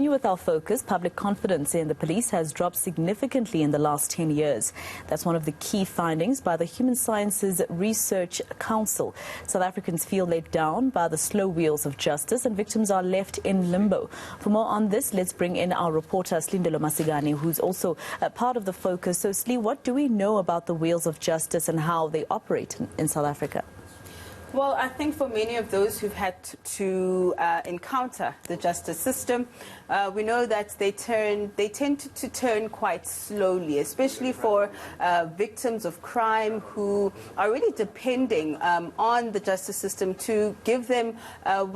continue with our focus. Public confidence in the police has dropped significantly in the last 10 years. That's one of the key findings by the Human Sciences Research Council. South Africans feel let down by the slow wheels of justice and victims are left in limbo. For more on this, let's bring in our reporter Silindelo Masikane, who's also a part of the focus. So, Sli, what do we know about the wheels of justice and how they operate in South Africa? Well, I think for many of those who've had to encounter the justice system, we know that they tend to turn quite slowly, especially for victims of crime who are really depending on the justice system to give them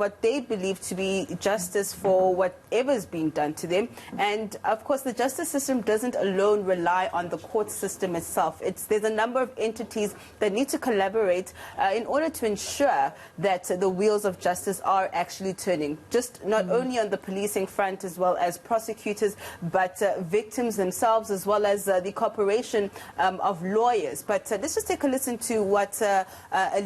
what they believe to be justice for whatever's being done to them. And of course, the justice system doesn't alone rely on the court system itself. There's a number of entities that need to collaborate in order to ensure that the wheels of justice are actually turning, just not only on the policing front as well as prosecutors, but victims themselves as well as the cooperation of lawyers. But let's just take a listen to what a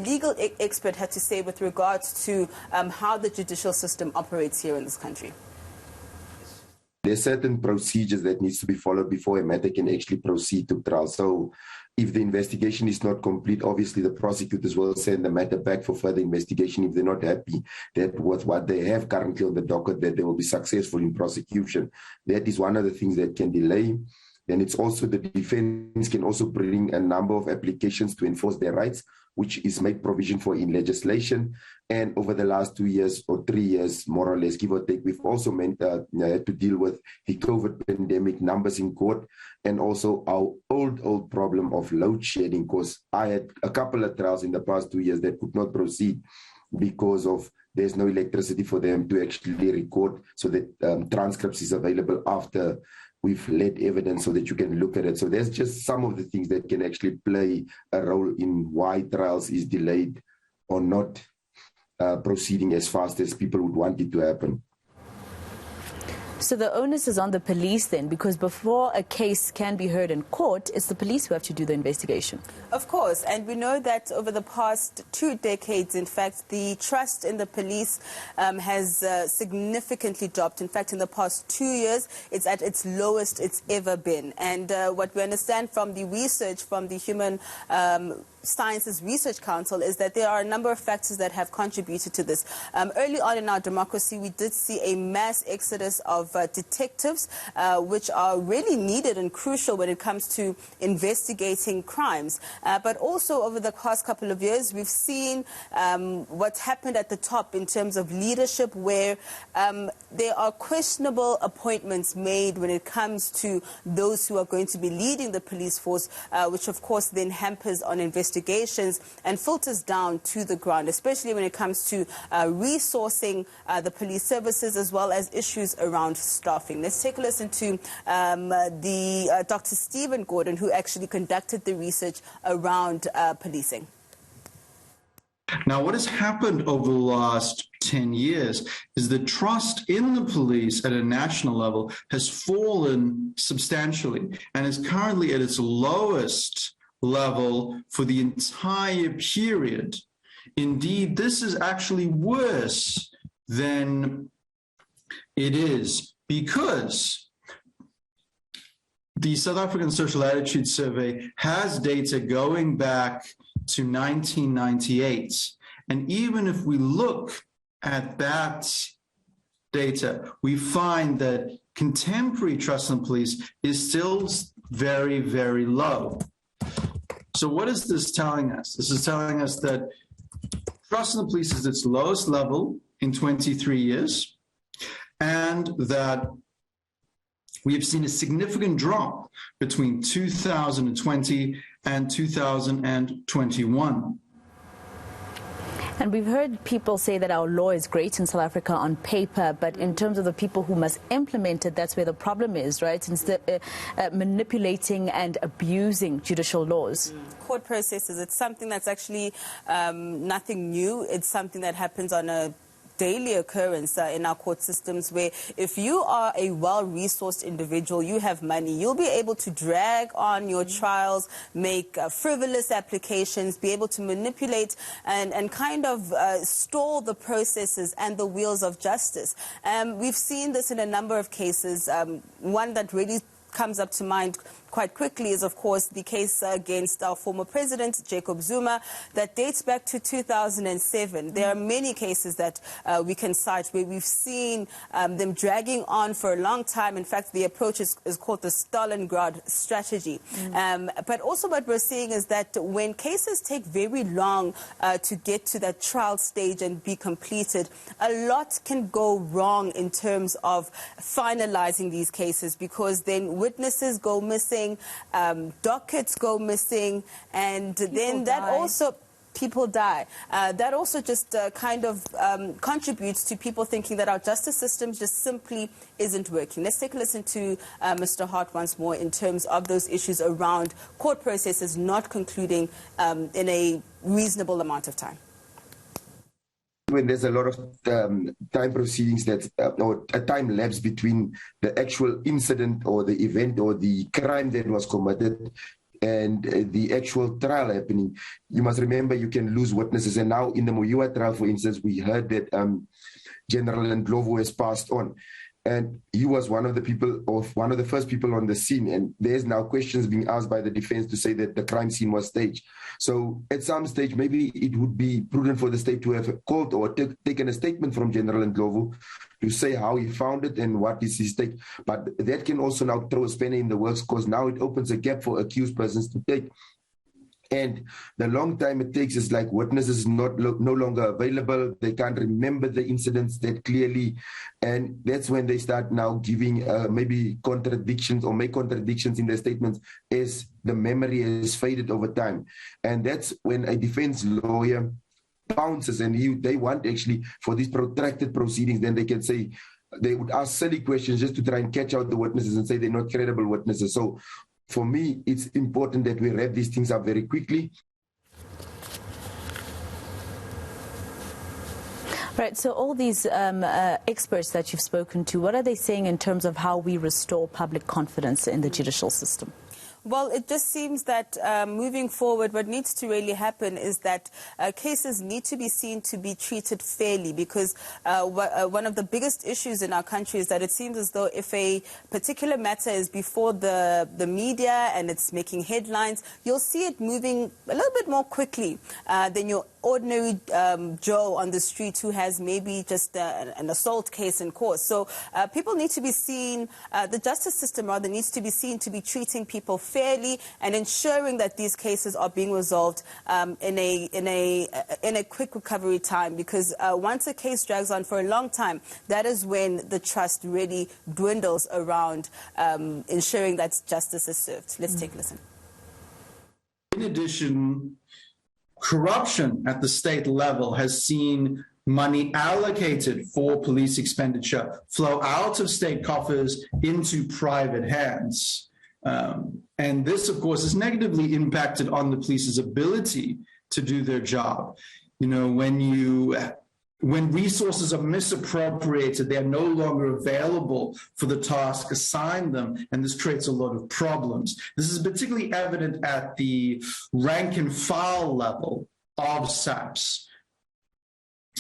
legal expert had to say with regards to how the judicial system operates here in this country. There's certain procedures that needs to be followed before a matter can actually proceed to trial. So if the investigation is not complete, obviously the prosecutors will send the matter back for further investigation if they're not happy that with what they have currently on the docket, that they will be successful in prosecution. That is one of the things that can delay. Then it's also the defense can also bring a number of applications to enforce their rights, which is made provision for in legislation. And over the last 2 years or 3 years, more or less, give or take, we've also had to deal with the COVID pandemic numbers in court and also our old problem of load shedding, because I had a couple of trials in the past 2 years that could not proceed because of there's no electricity for them to actually record, so that transcripts is available after we've led evidence so that you can look at it. So there's just some of the things that can actually play a role in why trials is delayed or not proceeding as fast as people would want it to happen. So the onus is on the police then, because before a case can be heard in court, it's the police who have to do the investigation. Of course, and we know that over the past 2 decades, in fact, the trust in the police has significantly dropped. In fact, in the past 2 years, it's at its lowest it's ever been. And what we understand from the research from the Human Sciences Research Council is that there are a number of factors that have contributed to this. Early on in our democracy, we did see a mass exodus of detectives, which are really needed and crucial when it comes to investigating crimes. But also over the past couple of years, we've seen what's happened at the top in terms of leadership, where there are questionable appointments made when it comes to those who are going to be leading the police force, which of course then hampers on investigations and filters down to the ground, especially when it comes to resourcing the police services as well as issues around staffing. Let's take a listen to Dr. Stephen Gordon, who actually conducted the research around policing. Now, what has happened over the last 10 years is the trust in the police at a national level has fallen substantially and is currently at its lowest level for the entire period. Indeed, this is actually worse than it is because the South African Social Attitude Survey has data going back to 1998. And even if we look at that data, we find that contemporary trust in the police is still very, very low. So what is this telling us? This is telling us that trust in the police is its lowest level in 23 years, and that we have seen a significant drop between 2020 and 2021. And we've heard people say that our law is great in South Africa on paper, but in terms of the people who must implement it, that's where the problem is, right? Instead manipulating and abusing judicial laws. Court processes, it's something that's actually nothing new. It's something that happens on a daily occurrence in our court systems, where if you are a well-resourced individual, you have money, you'll be able to drag on your trials, make frivolous applications, be able to manipulate and kind of stall the processes and the wheels of justice. We've seen this in a number of cases. One that really comes up to mind quite quickly is, of course, the case against our former president, Jacob Zuma, that dates back to 2007. There are many cases that we can cite where we've seen them dragging on for a long time. In fact, the approach is called the Stalingrad strategy. But also what we're seeing is that when cases take very long to get to that trial stage and be completed, a lot can go wrong in terms of finalizing these cases, because then witnesses go missing, dockets go missing, and then that also people die. That also just kind of contributes to people thinking that our justice system just simply isn't working. Let's take a listen to Mr. Hart once more in terms of those issues around court processes not concluding in a reasonable amount of time. When there's a lot of time proceedings that or a time lapse between the actual incident or the event or the crime that was committed and the actual trial happening, you must remember you can lose witnesses. And now in the Moyua trial, for instance, we heard that General Ndlovu has passed on. And he was one of the people, or one of the first people on the scene. And there's now questions being asked by the defense to say that the crime scene was staged. So at some stage, maybe it would be prudent for the state to have called or taken a statement from General Ndlovu to say how he found it and what is his take. But that can also now throw a spanner in the works, because now it opens a gap for accused persons to take. And the long time it takes is like witnesses no longer available. They can't remember the incidents that clearly. And that's when they start now giving maybe contradictions or make contradictions in their statements as the memory has faded over time. And that's when a defense lawyer pounces, and they want actually for these protracted proceedings, then they can say, they would ask silly questions just to try and catch out the witnesses and say they're not credible witnesses. So for me, it's important that we wrap these things up very quickly. Right, so all these experts that you've spoken to, what are they saying in terms of how we restore public confidence in the judicial system? Well, it just seems that moving forward, what needs to really happen is that cases need to be seen to be treated fairly, because one of the biggest issues in our country is that it seems as though if a particular matter is before the media and it's making headlines, you'll see it moving a little bit more quickly than your ordinary Joe on the street who has maybe just an assault case in court. So people need to be seen, the justice system rather needs to be seen to be treating people fairly and ensuring that these cases are being resolved in a quick recovery time, because once a case drags on for a long time, that is when the trust really dwindles around ensuring that justice is served. Let's take a listen. In addition, corruption at the state level has seen money allocated for police expenditure flow out of state coffers into private hands. And this, of course, is negatively impacted on the police's ability to do their job. You know, when resources are misappropriated, they are no longer available for the task assigned them, and this creates a lot of problems. This is particularly evident at the rank and file level of SAPS.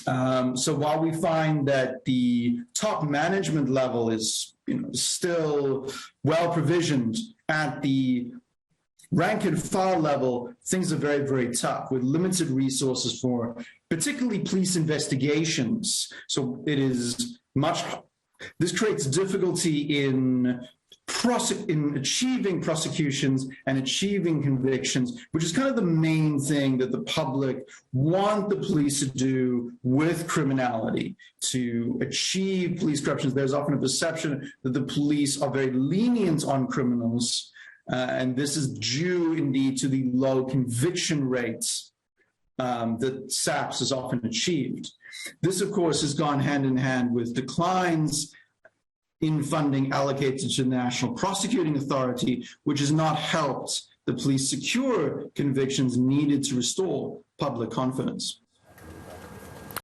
So while we find that the top management level is still well provisioned, at the rank and file level, things are very, very tough with limited resources for particularly police investigations. So this creates difficulty in achieving prosecutions and achieving convictions, which is kind of the main thing that the public want the police to do with criminality, to achieve police corruption. There's often a perception that the police are very lenient on criminals, and this is due indeed to the low conviction rates that SAPS has often achieved. This, of course, has gone hand in hand with declines in funding allocated to the National Prosecuting Authority, which has not helped the police secure convictions needed to restore public confidence.